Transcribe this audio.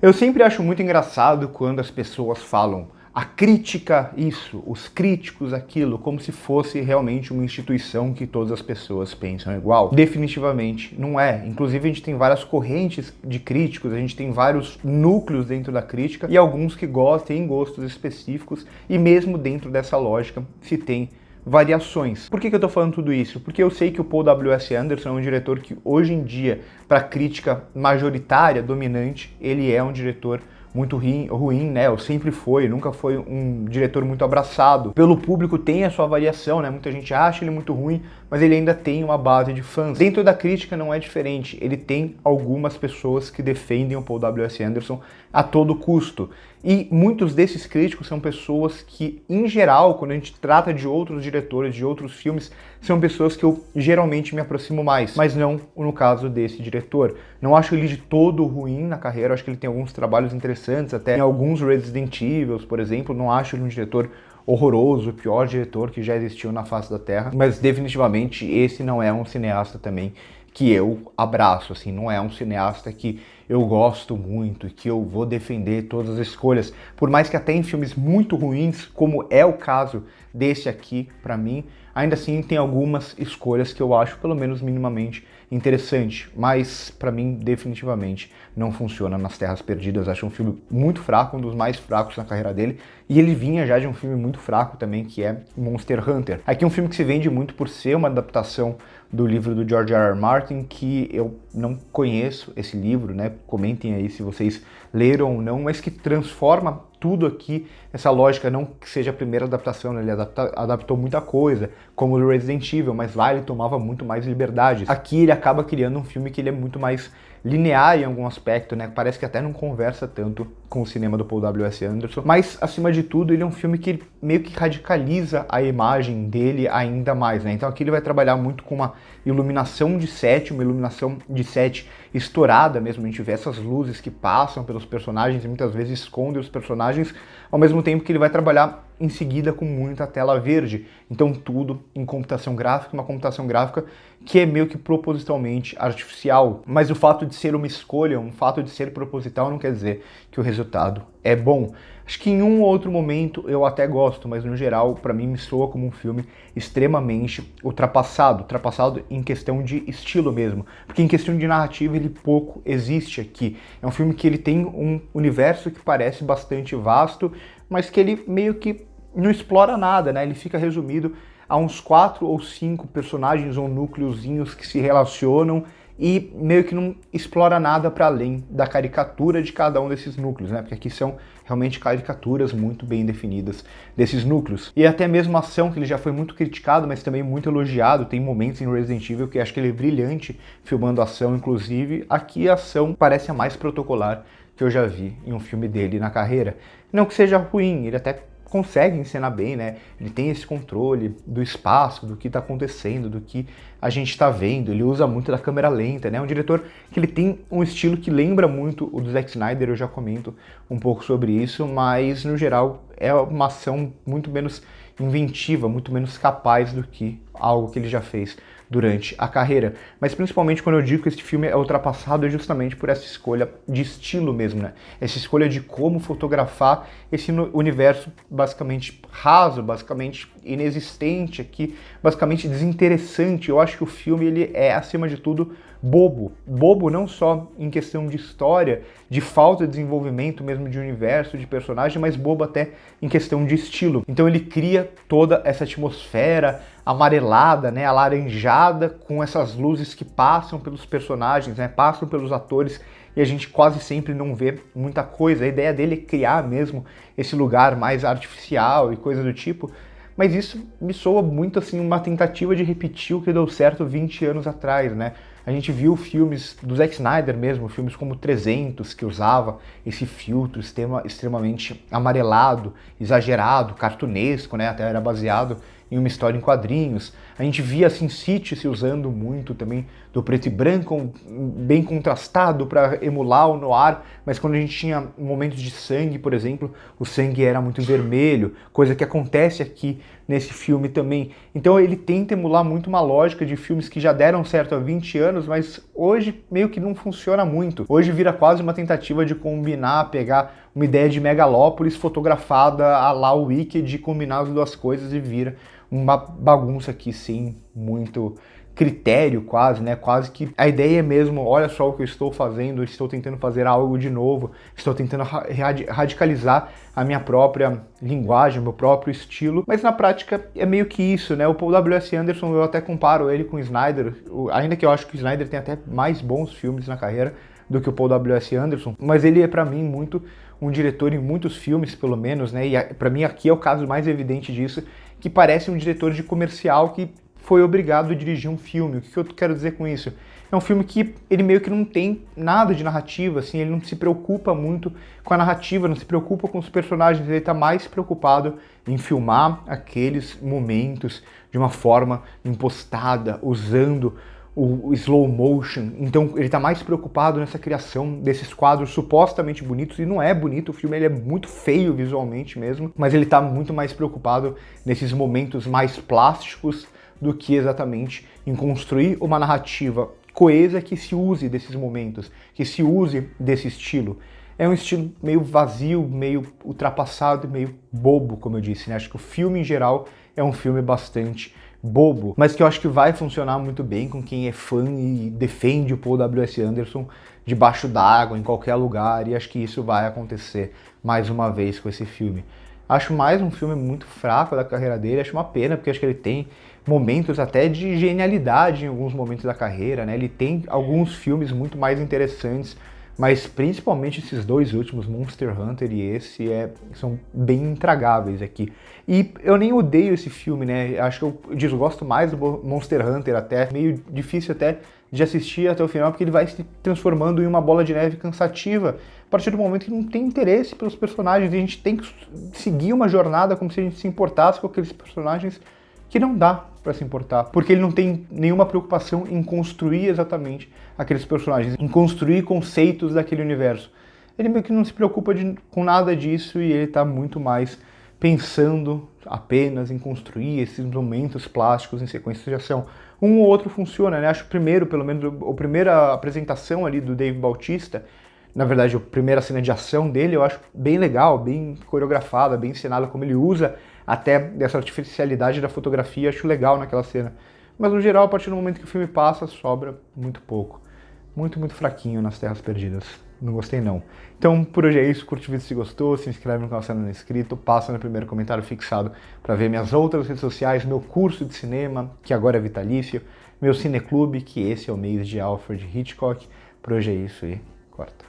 Eu sempre acho muito engraçado quando as pessoas falam a crítica isso, os críticos aquilo, como se fosse realmente uma instituição que todas as pessoas pensam igual. Definitivamente não é. Inclusive a gente tem várias correntes de críticos, a gente tem vários núcleos dentro da crítica e alguns que têm gostos específicos e mesmo dentro dessa lógica se tem variações. Por que eu tô falando tudo isso? Porque eu sei que o Paul W.S. Anderson é um diretor que hoje em dia, para crítica majoritária, dominante, ele é um diretor muito ruim, né? Ou sempre foi, nunca foi um diretor muito abraçado. Pelo público tem a sua variação, né? Muita gente acha ele muito ruim, mas ele ainda tem uma base de fãs. Dentro da crítica não é diferente, ele tem algumas pessoas que defendem o Paul W.S. Anderson a todo custo. E muitos desses críticos são pessoas que, em geral, quando a gente trata de outros diretores, de outros filmes, são pessoas que eu geralmente me aproximo mais, mas não no caso desse diretor. Não acho ele de todo ruim na carreira, acho que ele tem alguns trabalhos interessantes, até em alguns Resident Evil, por exemplo, não acho ele um diretor horroroso, o pior diretor que já existiu na face da Terra, mas definitivamente esse não é um cineasta também que eu abraço, assim, não é um cineasta que eu gosto muito e que eu vou defender todas as escolhas, por mais que até em filmes muito ruins, como é o caso desse aqui, pra mim, ainda assim tem algumas escolhas que eu acho pelo menos minimamente interessante, mas pra mim definitivamente não funciona nas Terras Perdidas. Acho um filme muito fraco, um dos mais fracos na carreira dele, e ele vinha já de um filme muito fraco também, que é Monster Hunter. Aqui é um filme que se vende muito por ser uma adaptação do livro do George R. R. Martin, que eu não conheço esse livro, né? Comentem aí se vocês leram ou não, mas que transforma tudo aqui, essa lógica, não que seja a primeira adaptação, né? Ele adaptou muita coisa, como o Resident Evil, mas lá ele tomava muito mais liberdades. Aqui ele acaba criando um filme que ele é muito mais linear em algum aspecto, né? Parece que até não conversa tanto com o cinema do Paul W.S. Anderson, mas acima de tudo ele é um filme que meio que radicaliza a imagem dele ainda mais, né? Então aqui ele vai trabalhar muito com uma iluminação de set estourada mesmo, a gente vê essas luzes que passam pelos personagens e muitas vezes escondem os personagens, ao mesmo tempo que ele vai trabalhar em seguida com muita tela verde, então tudo em computação gráfica, uma computação gráfica que é meio que propositalmente artificial, mas o fato de ser uma escolha, um fato de ser proposital não quer dizer que o resultado é bom. Acho que em um ou outro momento eu até gosto, mas no geral, para mim, me soa como um filme extremamente ultrapassado em questão de estilo mesmo, porque em questão de narrativa ele pouco existe aqui. É um filme que ele tem um universo que parece bastante vasto, mas que ele meio que não explora nada, né? Ele fica resumido a uns 4 ou 5 personagens ou núcleozinhos que se relacionam e meio que não explora nada para além da caricatura de cada um desses núcleos, né? Porque aqui são realmente caricaturas muito bem definidas desses núcleos. E até mesmo a ação, que ele já foi muito criticado, mas também muito elogiado, tem momentos em Resident Evil que acho que ele é brilhante filmando a ação, inclusive. Aqui a ação parece a mais protocolar que eu já vi em um filme dele na carreira. Não que seja ruim, ele até consegue encenar bem, né? Ele tem esse controle do espaço, do que está acontecendo, do que a gente está vendo. Ele usa muito da câmera lenta, né? É um diretor que ele tem um estilo que lembra muito o do Zack Snyder, eu já comento um pouco sobre isso, mas no geral é uma ação muito menos inventiva, muito menos capaz do que algo que ele já fez durante a carreira. Mas principalmente quando eu digo que esse filme é ultrapassado é justamente por essa escolha de estilo mesmo, né? Essa escolha de como fotografar esse universo basicamente raso, basicamente inexistente aqui, basicamente desinteressante. Eu acho que o filme ele é, acima de tudo, bobo. Bobo não só em questão de história, de falta de desenvolvimento mesmo de universo, de personagem, mas bobo até em questão de estilo. Então ele cria toda essa atmosfera amarelada, né, alaranjada, com essas luzes que passam pelos personagens, né, passam pelos atores, e a gente quase sempre não vê muita coisa. A ideia dele é criar mesmo esse lugar mais artificial e coisa do tipo, mas isso me soa muito assim uma tentativa de repetir o que deu certo 20 anos atrás, né? A gente viu filmes do Zack Snyder mesmo, filmes como 300, que usava esse filtro extremamente amarelado, exagerado, cartunesco, né? Até era baseado em uma história em quadrinhos. A gente via Sin City se usando muito também do preto e branco, bem contrastado para emular o noir, mas quando a gente tinha momentos de sangue, por exemplo, o sangue era muito vermelho, coisa que acontece aqui nesse filme também. Então ele tenta emular muito uma lógica de filmes que já deram certo há 20 anos, mas hoje meio que não funciona muito. Hoje vira quase uma tentativa de combinar, pegar uma ideia de megalópolis fotografada à la Wicked, de combinar as duas coisas e vira uma bagunça aqui sem muito critério quase, né? Quase que a ideia é mesmo, olha só o que eu estou fazendo, eu estou tentando fazer algo de novo, estou tentando radicalizar a minha própria linguagem, o meu próprio estilo, mas na prática é meio que isso, né? O Paul W.S. Anderson, eu até comparo ele com o Snyder, ainda que eu acho que o Snyder tem até mais bons filmes na carreira do que o Paul W.S. Anderson, mas ele é para mim muito um diretor em muitos filmes, pelo menos, né? E para mim aqui é o caso mais evidente disso, que parece um diretor de comercial que foi obrigado a dirigir um filme. O que eu quero dizer com isso? É um filme que ele meio que não tem nada de narrativa, assim, ele não se preocupa muito com a narrativa, não se preocupa com os personagens, ele está mais preocupado em filmar aqueles momentos de uma forma impostada, usando o slow motion. Então ele está mais preocupado nessa criação desses quadros supostamente bonitos, e não é bonito, o filme ele é muito feio visualmente mesmo, mas ele está muito mais preocupado nesses momentos mais plásticos do que exatamente em construir uma narrativa coesa que se use desses momentos, que se use desse estilo. É um estilo meio vazio, meio ultrapassado, meio bobo, como eu disse, né? Acho que o filme em geral é um filme bastante bobo, mas que eu acho que vai funcionar muito bem com quem é fã e defende o Paul W.S. Anderson debaixo d'água, em qualquer lugar, e acho que isso vai acontecer mais uma vez com esse filme. Acho mais um filme muito fraco da carreira dele, acho uma pena, porque acho que ele tem momentos até de genialidade em alguns momentos da carreira, né? Ele tem alguns filmes muito mais interessantes, mas principalmente esses dois últimos, Monster Hunter e esse, são bem intragáveis aqui. E eu nem odeio esse filme, né? Acho que eu desgosto mais do Monster Hunter até, meio difícil até de assistir até o final, porque ele vai se transformando em uma bola de neve cansativa a partir do momento que não tem interesse pelos personagens, e a gente tem que seguir uma jornada como se a gente se importasse com aqueles personagens que não dá para se importar, porque ele não tem nenhuma preocupação em construir exatamente aqueles personagens, em construir conceitos daquele universo. Ele meio que não se preocupa com nada disso, e ele está muito mais pensando apenas em construir esses momentos plásticos em sequências de ação. Um ou outro funciona, né? Acho que o primeiro, pelo menos, a primeira apresentação ali do Dave Bautista, na verdade, a primeira cena de ação dele, eu acho bem legal, bem coreografada, bem encenada, como ele usa até dessa artificialidade da fotografia, acho legal naquela cena. Mas, no geral, a partir do momento que o filme passa, sobra muito pouco. Muito, muito fraquinho nas Terras Perdidas. Não gostei, não. Então, por hoje é isso. Curte o vídeo se gostou, se inscreve no canal se não é inscrito, passa no primeiro comentário fixado para ver minhas outras redes sociais, meu curso de cinema, que agora é vitalício, meu cineclube, que esse é o mês de Alfred Hitchcock. Por hoje é isso e corta.